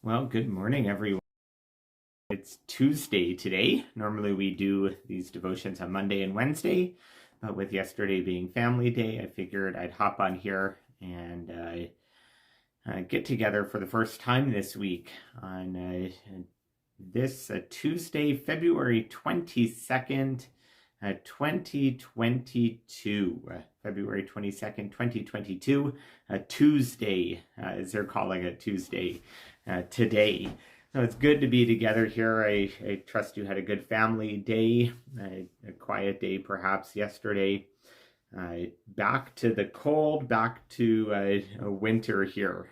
Well, good morning, everyone. It's Tuesday today. Normally we do these devotions on Monday and Wednesday, but with yesterday being family day, I figured I'd hop on here and get together for the first time this week on this Tuesday, February 22nd, 2022. February 22nd, 2022, Tuesday, as they're calling it, Tuesday today. So it's good to be together here. I trust you had a good family day, a quiet day perhaps yesterday. Back to the cold, back to a winter here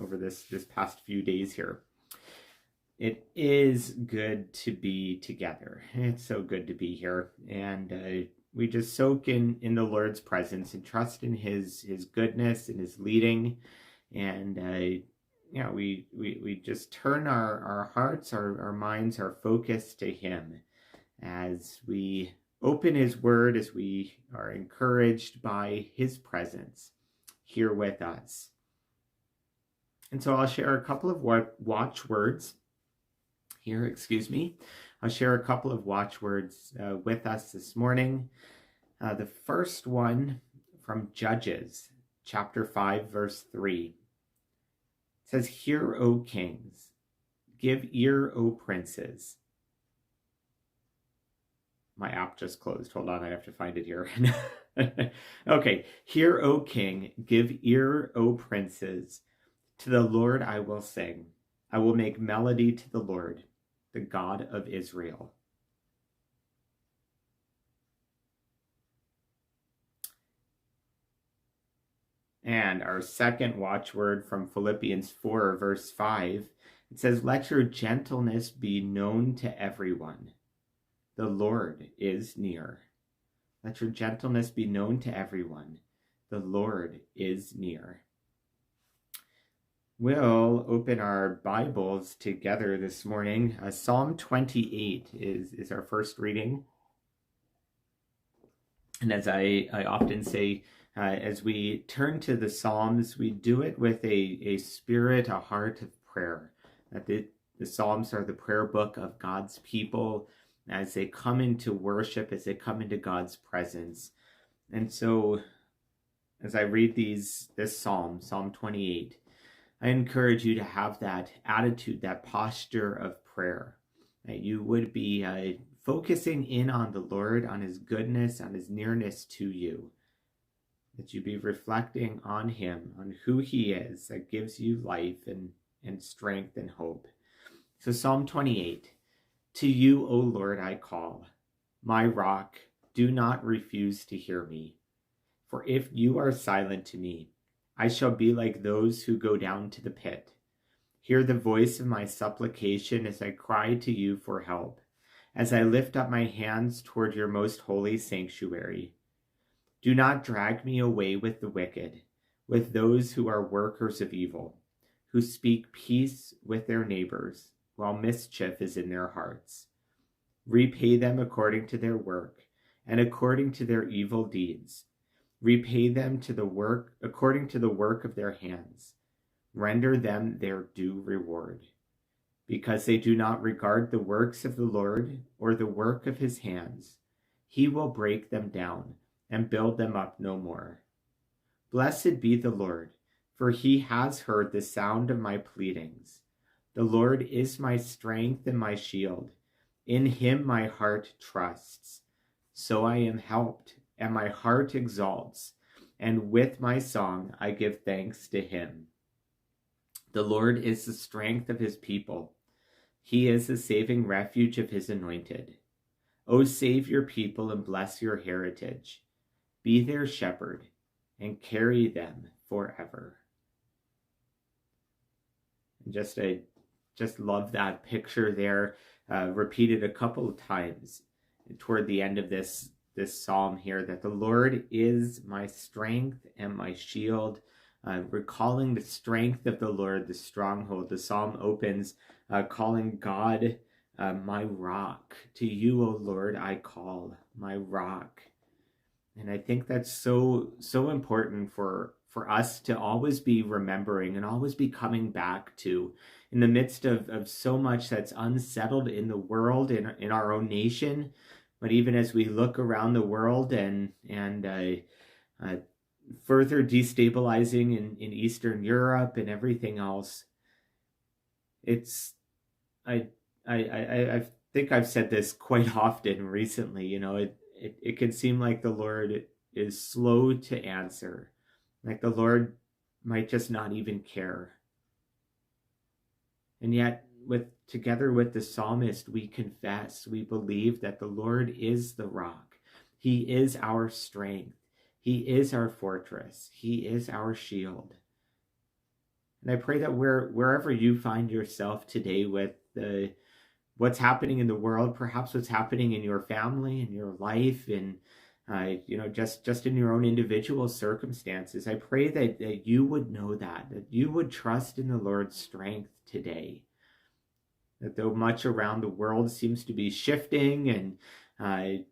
over this past few days here. It is good to be together. It's so good to be here, and we just soak in the Lord's presence and trust in His goodness and His leading, and we just turn our hearts, our minds, our focus to Him as we open His Word, as we are encouraged by His presence here with us. And so I'll share a couple of watchwords here. I'll share a couple of watchwords with us this morning. The first one from Judges, chapter 5, verse 3. It says, "Hear, O kings, give ear, O princes." My app just closed. Hold on, I have to find it here. Okay. "Hear, O king, give ear, O princes. To the Lord I will sing. I will make melody to the Lord, the God of Israel." And our second watchword from Philippians 4, verse 5, it says, "Let your gentleness be known to everyone. The Lord is near." Let your gentleness be known to everyone. The Lord is near. We'll open our Bibles together this morning. Psalm 28 is our first reading. And as I often say, as we turn to the Psalms, we do it with a spirit, a heart of prayer. That the Psalms are the prayer book of God's people as they come into worship, as they come into God's presence. And so as I read this Psalm, Psalm 28, I encourage you to have that attitude, that posture of prayer, that you would be focusing in on the Lord, on His goodness, on His nearness to you, that you be reflecting on Him, on who He is, that gives you life and strength and hope. So Psalm 28, "To you, O Lord, I call, my rock, do not refuse to hear me. For if you are silent to me, I shall be like those who go down to the pit. Hear the voice of my supplication as I cry to you for help, as I lift up my hands toward your most holy sanctuary. Do not drag me away with the wicked, with those who are workers of evil, who speak peace with their neighbors, while mischief is in their hearts. Repay them according to their work, and according to their evil deeds. Repay them according to the work of their hands. Render them their due reward. Because they do not regard the works of the Lord or the work of His hands, He will break them down and build them up no more. Blessed be the Lord, for He has heard the sound of my pleadings. The Lord is my strength and my shield. In Him my heart trusts. So I am helped, and my heart exalts, and with my song I give thanks to Him. The Lord is the strength of His people. He is the saving refuge of His anointed. O save your people and bless your heritage. Be their shepherd and carry them forever." And I just love that picture there, repeated a couple of times toward the end of this psalm here, that the Lord is my strength and my shield, recalling the strength of the Lord, the stronghold. The psalm opens calling God my rock. "To you, O Lord, I call, my rock." And I think that's so important for us to always be remembering and always be coming back to, in the midst of so much that's unsettled in the world, in our own nation, but even as we look around the world and further destabilizing in Eastern Europe and everything else, it's I think I've said this quite often recently. You know, it can seem like the Lord is slow to answer, like the Lord might just not even care. And yet, together with the psalmist, we confess, we believe that the Lord is the rock. He is our strength. He is our fortress. He is our shield. And I pray that wherever you find yourself today with what's happening in the world, perhaps what's happening in your family, in your life, in just in your own individual circumstances, I pray that you would know that you would trust in the Lord's strength today. That though much around the world seems to be shifting and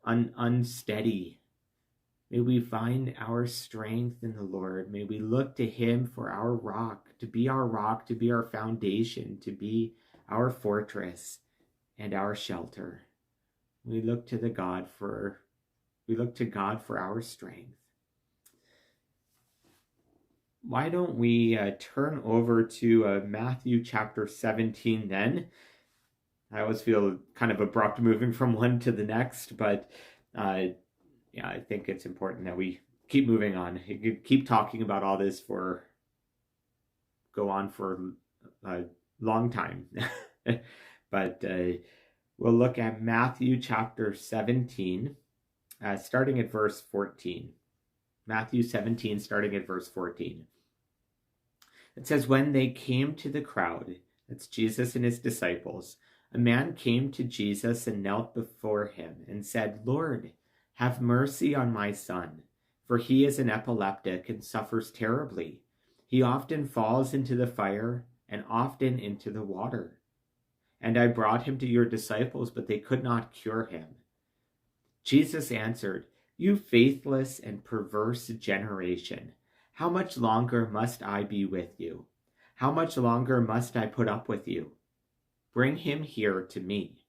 unsteady, may we find our strength in the Lord. May we look to Him for our rock, to be our foundation, to be our fortress and our shelter. We look to God for our strength. Why don't we turn over to Matthew chapter 17 then? I always feel kind of abrupt moving from one to the next, but I think it's important that we keep moving on. You could keep talking about all this go on for a long time. But we'll look at Matthew chapter 17, starting at verse 14. Matthew 17, starting at verse 14. It says, when they came to the crowd, that's Jesus and his disciples, a man came to Jesus and knelt before him and said, Lord, have mercy on my son, for he is an epileptic and suffers terribly. He often falls into the fire and often into the water. And I brought him to your disciples, but they could not cure him. Jesus answered, you faithless and perverse generation, how much longer must I be with you? How much longer must I put up with you? Bring him here to me.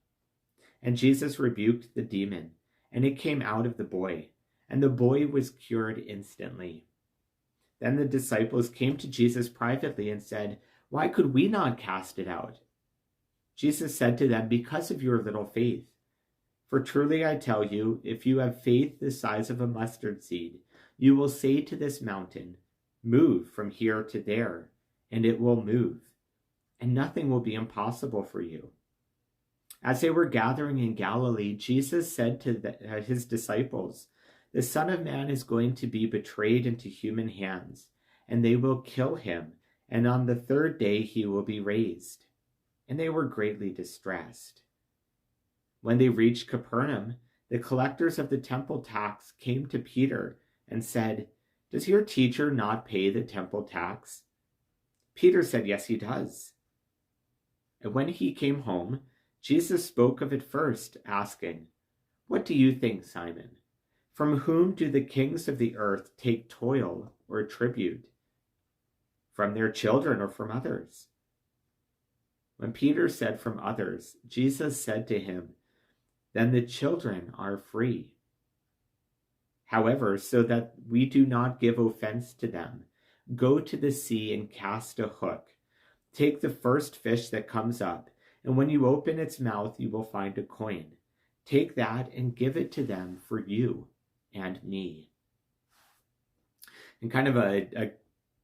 And Jesus rebuked the demon, and it came out of the boy, and the boy was cured instantly. Then the disciples came to Jesus privately and said, why could we not cast it out? Jesus said to them, because of your little faith. For truly I tell you, if you have faith the size of a mustard seed, you will say to this mountain, move from here to there, and it will move, and nothing will be impossible for you. As they were gathering in Galilee, Jesus said to his disciples, the Son of Man is going to be betrayed into human hands, and they will kill him, and on the third day he will be raised. And they were greatly distressed. When they reached Capernaum, the collectors of the temple tax came to Peter and said, does your teacher not pay the temple tax? Peter said, yes, he does. And when he came home, Jesus spoke of it first, asking, what do you think, Simon? From whom do the kings of the earth take toil or tribute? From their children or from others? When Peter said from others, Jesus said to him, then the children are free. However, so that we do not give offense to them, go to the sea and cast a hook. Take the first fish that comes up, and when you open its mouth, you will find a coin. Take that and give it to them for you and me. And kind of a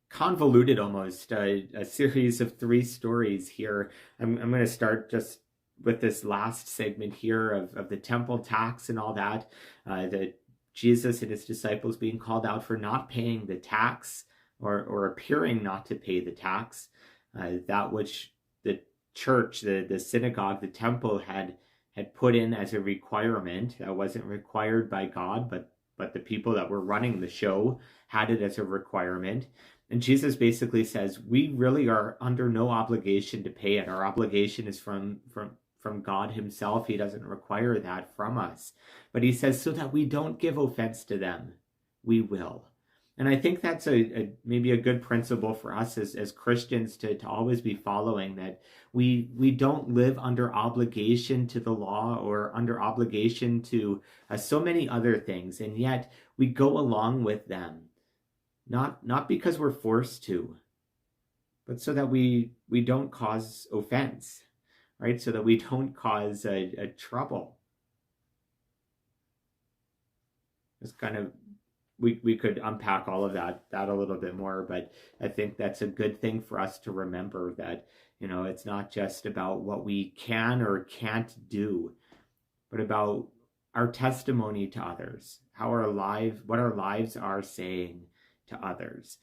convoluted almost, a series of three stories here. I'm going to start just with this last segment here of the temple tax and all that, that Jesus and his disciples being called out for not paying the tax or appearing not to pay the tax, that which the church, the synagogue, the temple had put in as a requirement. That wasn't required by God, but the people that were running the show had it as a requirement. And Jesus basically says, we really are under no obligation to pay it. Our obligation is from God himself. He doesn't require that from us. But he says, so that we don't give offense to them, we will. And I think that's maybe a good principle for us as Christians to always be following, that we don't live under obligation to the law or under obligation to so many other things, and yet we go along with them, not because we're forced to, but so that we don't cause offense, right? So that we don't cause a trouble. It's kind of, we could unpack all of that a little bit more, but I think that's a good thing for us to remember, that, it's not just about what we can or can't do, but about our testimony to others, what our lives are saying to others.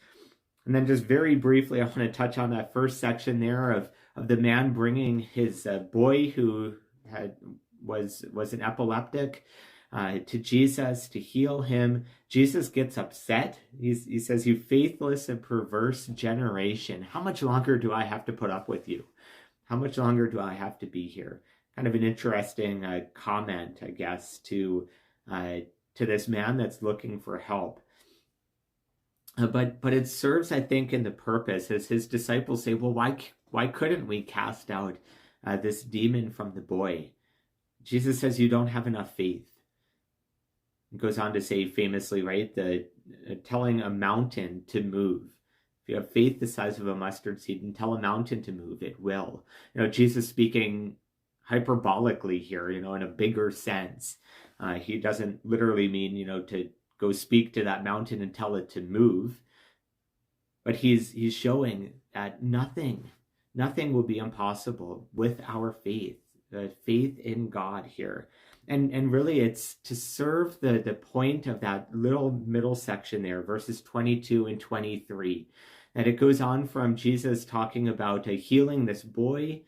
And then just very briefly, I want to touch on that first section there of the man bringing his boy who was an epileptic to Jesus to heal him. Jesus gets upset. He says, "You faithless and perverse generation, how much longer do I have to put up with you? How much longer do I have to be here?" Kind of an interesting comment, I guess, to this man that's looking for help. But it serves, I think, in the purpose, as his disciples say, well, why couldn't we cast out this demon from the boy? Jesus says, you don't have enough faith. It goes on to say famously, right, telling a mountain to move. If you have faith the size of a mustard seed and tell a mountain to move, it will. Jesus speaking hyperbolically here, in a bigger sense. He doesn't literally mean, to go speak to that mountain and tell it to move. But he's showing that nothing will be impossible with our faith, the faith in God here. And really it's to serve the point of that little middle section there, verses 22 and 23. And it goes on from Jesus talking about healing this boy,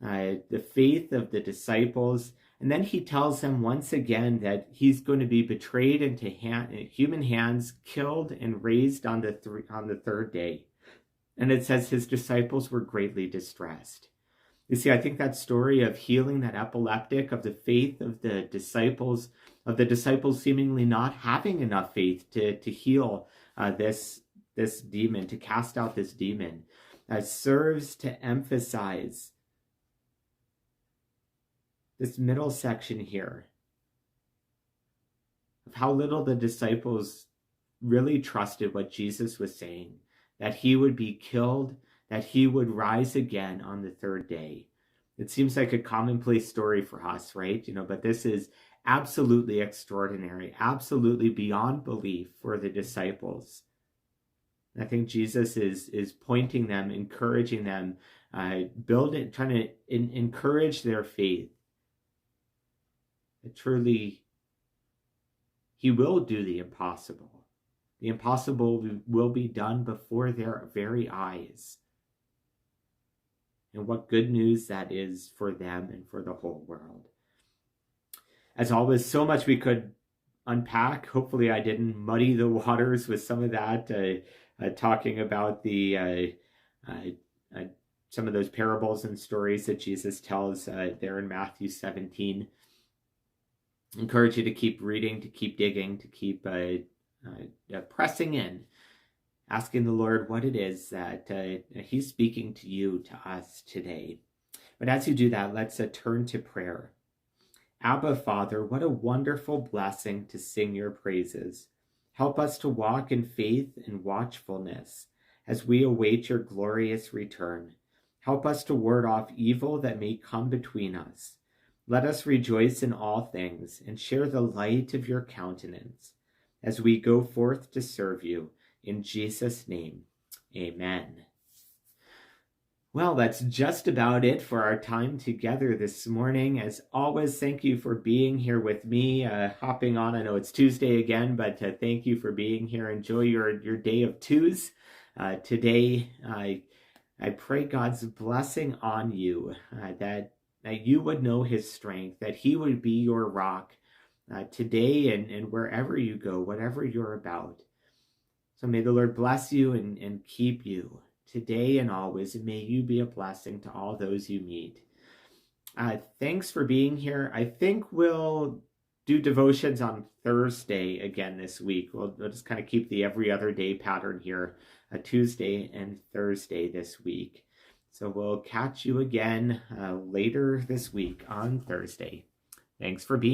the faith of the disciples, and then he tells them once again that he's going to be betrayed into human hands, killed, and raised on the third day. And it says his disciples were greatly distressed. You see, I think that story of healing that epileptic, of the faith of the disciples seemingly not having enough faith to heal this demon, to cast out this demon, serves to emphasize this middle section here of how little the disciples really trusted what Jesus was saying, that he would be killed, that he would rise again on the third day. It seems like a commonplace story for us, right? But this is absolutely extraordinary, absolutely beyond belief for the disciples. And I think Jesus is pointing them, encouraging them, trying to encourage their faith. That truly, he will do the impossible. The impossible will be done before their very eyes. And what good news that is for them and for the whole world. As always, so much we could unpack. Hopefully I didn't muddy the waters with some of that, talking about some of those parables and stories that Jesus tells there in Matthew 17. Encourage you to keep reading, to keep digging, to keep pressing in, asking the Lord what it is that he's speaking to you, to us today. But as you do that, let's turn to prayer. Abba, Father, what a wonderful blessing to sing your praises. Help us to walk in faith and watchfulness as we await your glorious return. Help us to ward off evil that may come between us. Let us rejoice in all things and share the light of your countenance as we go forth to serve you. In Jesus' name, amen. Well, that's just about it for our time together this morning. As always, thank you for being here with me, hopping on. I know it's Tuesday again, but thank you for being here. Enjoy your day of twos. Today, I pray God's blessing on you, that you would know his strength, that he would be your rock today and wherever you go, whatever you're about. So may the Lord bless you and keep you today and always, and may you be a blessing to all those you meet. Thanks for being here. I think we'll do devotions on Thursday again this week. We'll just kind of keep the every other day pattern here, a Tuesday and Thursday this week. So we'll catch you again later this week on Thursday. Thanks for being